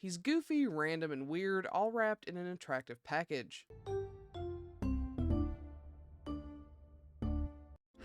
He's goofy, random, and weird, all wrapped in an attractive package.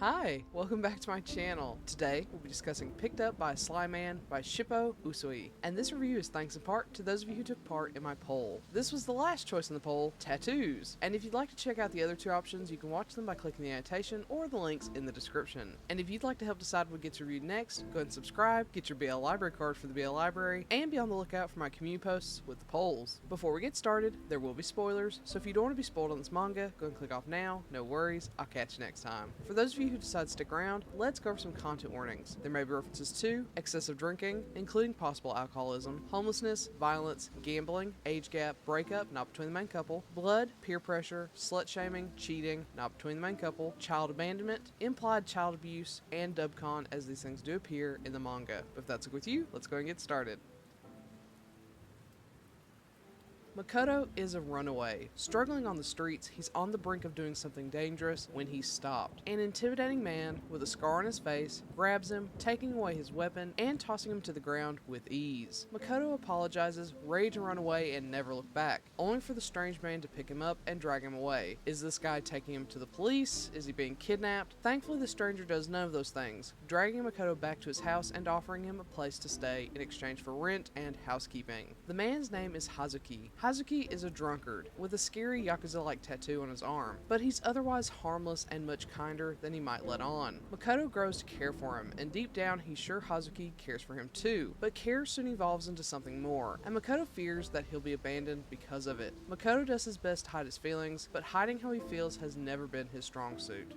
Hi, welcome back to my channel. Today, we'll be discussing Picked Up by Sly Man by Shippo Usui. And this review is thanks in part to those of you who took part in my poll. This was the last choice in the poll, tattoos. And if you'd like to check out the other two options, you can watch them by clicking the annotation or the links in the description. And if you'd like to help decide what gets reviewed next, go ahead and subscribe, get your BL library card for the BL library, and be on the lookout for my community posts with the polls. Before we get started, there will be spoilers, so if you don't want to be spoiled on this manga, go ahead and click off now. No worries, I'll catch you next time. For those of you who decide to stick around, let's go over some content warnings. There may be references to excessive drinking, including possible alcoholism, homelessness, violence, gambling, age gap, breakup, not between the main couple, blood, peer pressure, slut shaming, cheating, not between the main couple, child abandonment, implied child abuse, and dubcon, as these things do appear in the manga. If that's okay with you, let's go and get started. Makoto is a runaway. Struggling on the streets, he's on the brink of doing something dangerous when he's stopped. An intimidating man with a scar on his face grabs him, taking away his weapon and tossing him to the ground with ease. Makoto apologizes, ready to run away and never look back, only for the strange man to pick him up and drag him away. Is this guy taking him to the police? Is he being kidnapped? Thankfully, the stranger does none of those things, dragging Makoto back to his house and offering him a place to stay in exchange for rent and housekeeping. The man's name is Hazuki. Hazuki is a drunkard, with a scary Yakuza-like tattoo on his arm, but he's otherwise harmless and much kinder than he might let on. Makoto grows to care for him, and deep down he's sure Hazuki cares for him too, but care soon evolves into something more, and Makoto fears that he'll be abandoned because of it. Makoto does his best to hide his feelings, but hiding how he feels has never been his strong suit.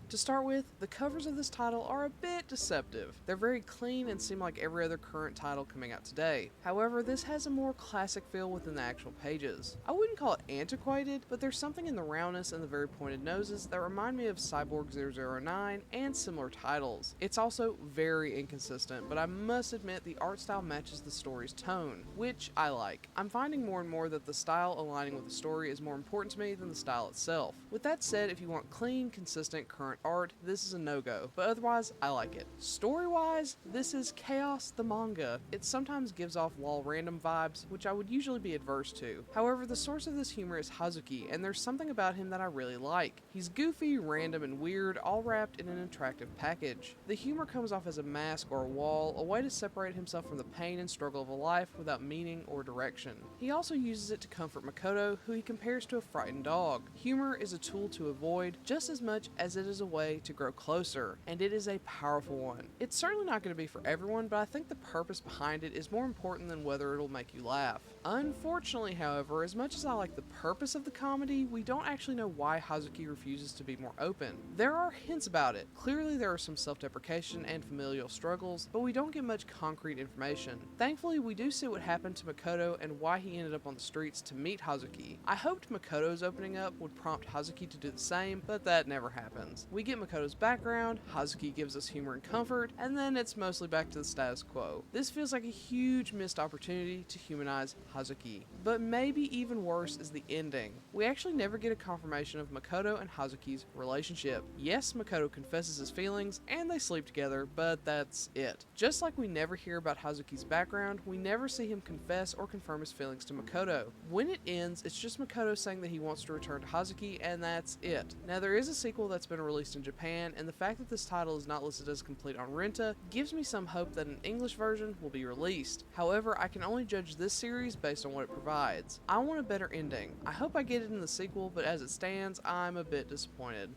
To start with, the covers of this title are a bit deceptive. They're very clean and seem like every other current title coming out today. However, this has a more classic feel within the actual pages. I wouldn't call it antiquated, but there's something in the roundness and the very pointed noses that remind me of Cyborg 009 and similar titles. It's also very inconsistent, but I must admit the art style matches the story's tone, which I like. I'm finding more and more that the style aligning with the story is more important to me than the style itself. With that said, if you want clean, consistent, current art, this is a no-go, but otherwise, I like it. Story-wise, this is Chaos the Manga. It sometimes gives off lol random vibes, which I would usually be adverse to. However, the source of this humor is Hazuki, and there's something about him that I really like. He's goofy, random, and weird, all wrapped in an attractive package. The humor comes off as a mask or a wall, a way to separate himself from the pain and struggle of a life without meaning or direction. He also uses it to comfort Makoto, who he compares to a frightened dog. Humor is a tool to avoid just as much as it is a way to grow closer, and it is a powerful one. It's certainly not going to be for everyone, but I think the purpose behind it is more important than whether it'll make you laugh. Unfortunately, however, as much as I like the purpose of the comedy, we don't actually know why Hazuki refuses to be more open. There are hints about it. Clearly there are some self-deprecation and familial struggles, but we don't get much concrete information. Thankfully, we do see what happened to Makoto and why he ended up on the streets to meet Hazuki. I hoped Makoto's opening up would prompt Hazuki to do the same, but that never happens. We get Makoto's background, Hazuki gives us humor and comfort, and then it's mostly back to the status quo. This feels like a huge missed opportunity to humanize Hazuki. But maybe even worse is the ending. We actually never get a confirmation of Makoto and Hazuki's relationship. Yes, Makoto confesses his feelings, and they sleep together, but that's it. Just like we never hear about Hazuki's background, we never see him confess or confirm his feelings to Makoto. When it ends, it's just Makoto saying that he wants to return to Hazuki, and that's it. Now, there is a sequel that's been released in Japan, and the fact that this title is not listed as complete on Renta gives me some hope that an English version will be released. However, I can only judge this series based on what it provides. I want a better ending. I hope I get it in the sequel, but as it stands, I'm a bit disappointed.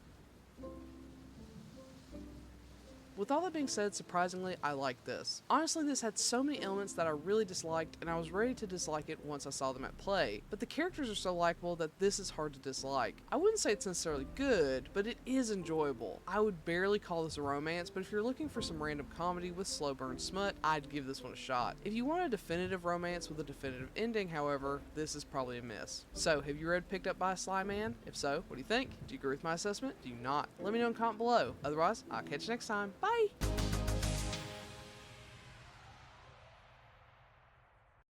With all that being said, surprisingly, I like this. Honestly, this had so many elements that I really disliked, and I was ready to dislike it once I saw them at play, but the characters are so likable that this is hard to dislike. I wouldn't say it's necessarily good, but it is enjoyable. I would barely call this a romance, but if you're looking for some random comedy with slow burn smut, I'd give this one a shot. If you want a definitive romance with a definitive ending, however, this is probably a miss. So, have you read Picked Up by Sly Man? If so, what do you think? Do you agree with my assessment? Do you not? Let me know in the comment below. Otherwise, I'll catch you next time. Bye!